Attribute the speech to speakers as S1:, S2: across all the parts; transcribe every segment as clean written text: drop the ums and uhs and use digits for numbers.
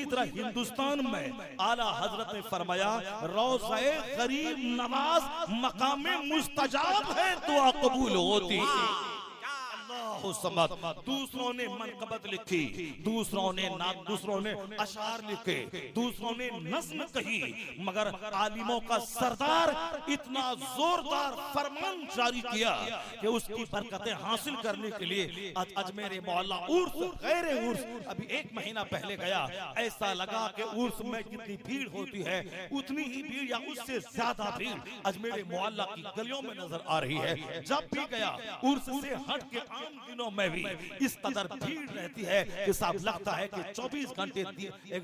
S1: उसी तरह हिंदुस्तान में आला हजरत ने फरमाया रोज़े गरीब नवाज मकाम मुस्तजाब है, दुआ कबूल होती है। दूसरों ने मनकबत लिखी, दूसरों ने अशार लिखे, दूसरों ने नज़्म कही, मगर आलिमों का सरदार इतना जोरदार फरमान जारी किया कि उसकी बरकतें हासिल करने के लिए अजमेर मोहल्ला उर्स गैर उर्स अभी 1 महीना पहले गया, ऐसा लगा कि उर्स में जितनी भीड़ होती है उतनी ही भीड़ या उससे ज्यादा भीड़ अजमेर मोहल्ला की गलियों में नजर आ रही है। जब भी गया उर्स से हट के आम दिनों में भी इस कदर भीड़ रहती है कि साफ लगता है कि 24 घंटे एक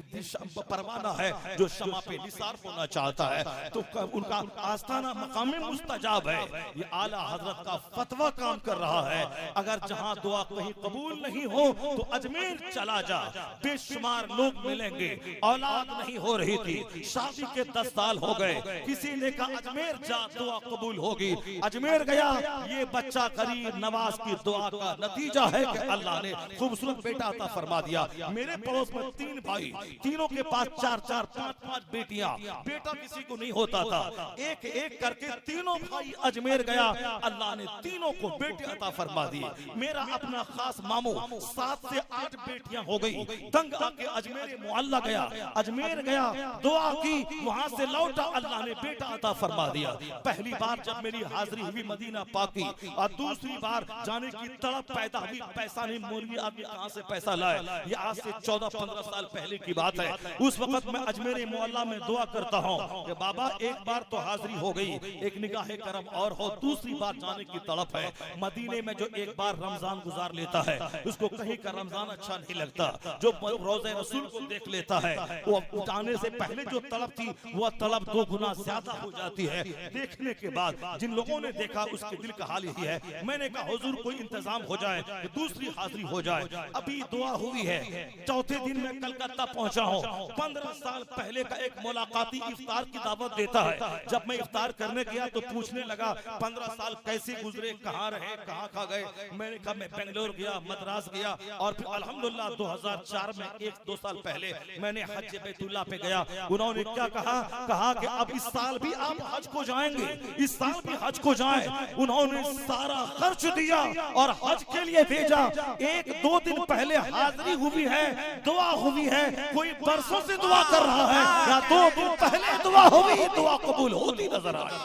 S1: परवाना है जो शमा पे निसार होना चाहता है, तो उनका आस्थाना मकाम मुस्तजाब है। ये आला हजरत का फतवा काम कर रहा है। अगर जहां दुआ कहीं कबूल नहीं हो तो अजमेर चला जा, बेशुमार लोग मिलेंगे। औलाद नहीं हो रही थी, शादी के 10 साल हो गए, किसी ने कहा अजमेर जा दुआ कबूल होगी। अजमेर गया, ये बच्चा गरीब नवाज की दुआ का नतीजा है कि अल्लाह ने खूबसूरत बेटा अता फरमा दिया। मेरे पड़ोस में 3 भाई, तीनों के पास 4-4, 5-5 बेटियां, बेटा किसी को नहीं होता था। एक एक करके तीनों भाई अजमेर गया, अल्लाह ने तीनों को बेटे अता फरमा दिए। मेरा अपना खास मामू 7 से 8 बेटियां हो गई, तंग आके अजमेर मोहल्ला गया, अजमेर गया, दुआ की, वहां से लौटा, अल्लाह ने बेटा अता फरमा दिया। पहली बार जब मेरी हाजिरी हुई मदीना पाक की और दूसरी बार जाने की तड़प पैदा हुई, पैसा नहीं, मौलवी आदमी कहां से पैसा लाए, ये आज से 14-15 साल पहले की बात है। उस वक्त मैं अजमेर मोहल्ला में दुआ करता हूं कि बाबा एक बार तो हाजिरी हो गई, एक निगाह करम और हो, दूसरी बार जाने की तड़प है। मदीने में जो एक बार रमजान गुजार लेता है उसको कहीं का रमजान अच्छा नहीं लगता, जो रोज़े रसूल को देख लेता है वो उठाने से पहले जो तड़प थी वो तड़प 2 गुना ज्यादा हो जाती है। देखने के बाद जिन लोगों ने देखा उसके दिल का हाल यही है। मैंने कहा हुजूर कोई इंतजाम हो जाए कि दूसरी हाजिरी हो जाए। अभी दुआ हुई है, चौथे दिन मैं कलकत्ता पहुंचा हूं। 15 साल पहले का एक मुलाकाती इफ्तार की दावत देता है। जब मैं इफ्तार करने गया तो पूछने लगा 15 साल कैसे गुजरे, कहाँ रहे, कहाँ खा गए। मैंने कहा मैं बेंगलोर गया, मद्रास गया और फिर अल्हम्दुलिल्लाह 2004 में 1-2 साल पहले मैंने हज बैतुल्लाह पे गया। उन्होंने क्या कहा कि अब इस साल भी आप हज को जाएंगे, इस साल भी हज को जाएं। उन्होंने सारा खर्च दिया और हज के लिए भेजा। 1-2 दिन पहले हाजिरी हुई है, दुआ हुई है, कोई बरसों से दुआ कर रहा है या 2 दिन पहले दुआ हुई, दुआ कबूल होती नजर आई।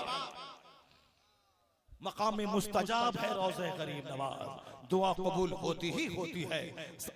S1: मकाम मुस्तजाब है रोज़े गरीब नवाज, दुआ कबूल होती ही होती है।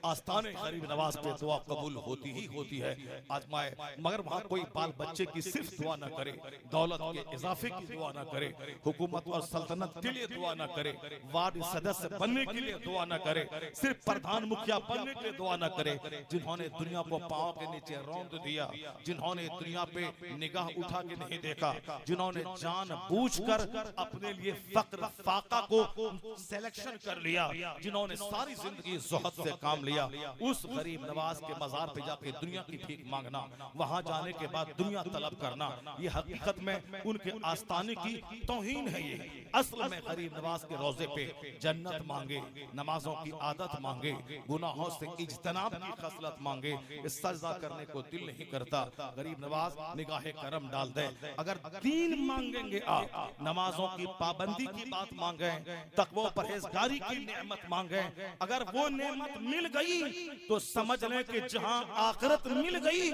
S1: आस्थाने गरीब नवाज पे दुआ कबूल होती ही होती है। आजमाए, मगर वहाँ कोई बाल बच्चे की सिर्फ दुआ ना करे, दौलत के इजाफे की दुआ ना करे, हुकूमत और सल्तनत के लिए दुआ ना करे, वार्ड सदस्य बनने के लिए दुआ ना करे, सिर्फ प्रधान मुखिया बनने के लिए दुआ ना करे। जिन्होंने दुनिया को पांव के नीचे रौंद दिया, जिन्होंने दुनिया पे निगाह उठा के नहीं देखा, जिन्होंने जान बूझकर अपने लिए फक्र फाका को सिलेक्शन कर लिया, जिन्होंने सारी जिंदगी ज़ुहद से काम लिया, उस गरीब नवाज के मजार पे जाके दुनिया की भीख मांगना, वहां जाने के बाद दुनिया तलब करना, ये हकीकत में उनके आस्थाने की तौहीन है। ये असल में गरीब नवाज के रोजे पे जन्नत मांगे, नमाजों की आदत मांगे, गुनाहों से इज्तनाब की खसलत मांगे, सजदा करने को दिल नहीं करता। गरीब नवाज निगाहे करम डाल दे। अगर दीन मांगेंगे आप, नमाजों की पाबंदी की बात मांगे, तकवा परहेजगारी की नेमत मांगे, अगर वो नेमत मिल गई तो समझ लें कि जहां आखिरत मिल गई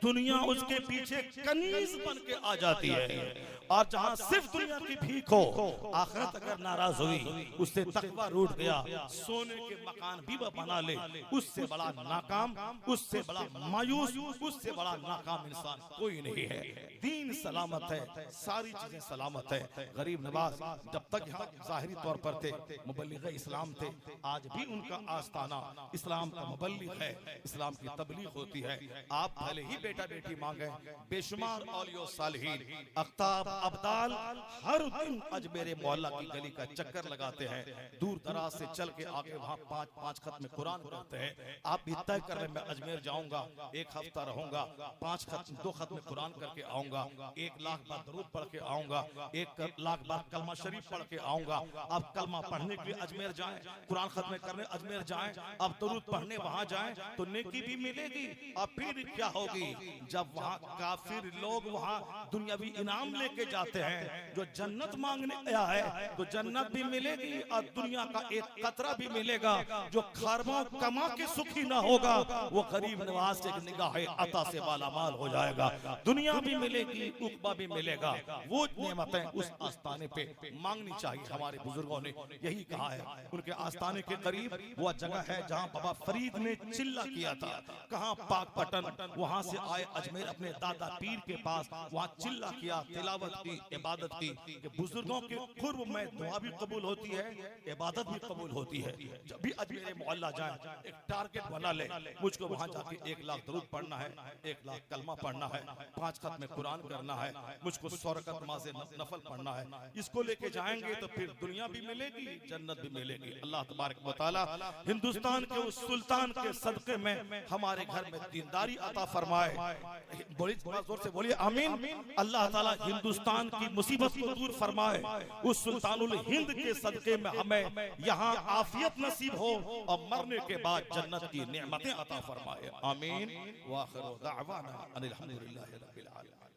S1: दुनिया उसके पीछे कनीज बन के आ जाती है। और जहां सिर्फ दुनिया की भीख हो, आखिरत अगर नाराज हुई, उससे तकवा रूठ गया, सोने के मकान भी वह बना ले, उससे बड़ा नाकाम, उससे बड़ा मायूस, उससे बड़ा नाकाम इंसान कोई नहीं है। दीन सलामत है, सारी चीजें सलामत है। गरीब नवाज जब तक यहाँ जाहिरी तौर पर थे, मुबल्लिग इस्लाम थे, आज भी उनका आस्थाना इस्लाम का मुबल्लिग है, इस्लाम की तबलीग होती है। आप भले ही बेटा बेटी मांगे, बेशुमार औलिया सालिहीन अख्ताब अब्दाल हर दिन अजमेर मोहल्ला की गली का चक्कर लगाते हैं, दूर दराज से चल के आके वहाँ 5-5 खत्म कुरान करते हैं। आप भी तय कर रहे मैं अजमेर जाऊंगा, 1 हफ्ता रहूंगा, 2 खत्म कुरान करके आऊंगा, 1 लाख बार दरूद पढ़ के आऊंगा, 1 लाख बार कलमा शरीफ पढ़ के आऊंगा। आप कलमा पढ़ने के लिए अजमेर जाएं, कुरान खत्म करने अजमेर जाएं, अब दरूद पढ़ने वहां जाएं तो नेकी भी मिलेगी। अब फिर क्या होगी, जब वहां काफिर लोग वहां दुनियावी इनाम लेके जाते हैं, जो जन्नत मांगने आया है तो जन्नत भी मिलेगी और दुनिया का एक कतरा भी मिलेगा। जो खरबों कमा के सुखी ना होगा वो गरीब नवाज से निगाह अता से मालामाल हो जाएगा। दुनिया भी मिलेगी, उक़बा भी मिलेगा। वो नेमतें उस आस्ताने पे मांगनी चाहिए। हमारे बुजुर्गों ने यही कहा है। उनके आस्ताने के करीब वो जगह है जहां बाबा फरीद ने चिल्ला किया था। कहां? पाकपटन। वहां से आए अजमेर अपने दादा पीर के पास, वहां चिल्ला किया, तिलावत की, इबादत की कि बुजुर्गों के कुर्ब में दुआ भी कबूल होती है, इबादत भी कबूल होती है। जब भी अजमेर मोहल्ला जाए एक टारगेट बना ले, मुझको वहां जाके 1 लाख दरूद पढ़ना है, 1 लाख कलमा पढ़ना है, 5 खत्म कुरान करना है, मुझको 100 रकअत नमाज़े नफल पढ़ना है। इसको लेके जाएंगे तो फिर दुनिया भी मिलेगी, जन्नत भी मिलेगी। अल्लाह तबारक व तआला हिंदुस्तान के उस सुल्तान के सदके में हमारे घर में दीनदारी अता फरमाए। बड़ी जोर से बोलिए आमीन। अल्लाह ताला हिंदुस्तान की मुसीबत को दूर फरमाए। उस सुल्तानुल हिंद के सदके में हमें यहाँ आफियत नसीब हो और मरने के बाद जन्नत की नेमतें अता फरमाए। आमीन। व आखिरु दाअवाना अनिल हम्दुलिल्लाहि रब्बिल आलमीन।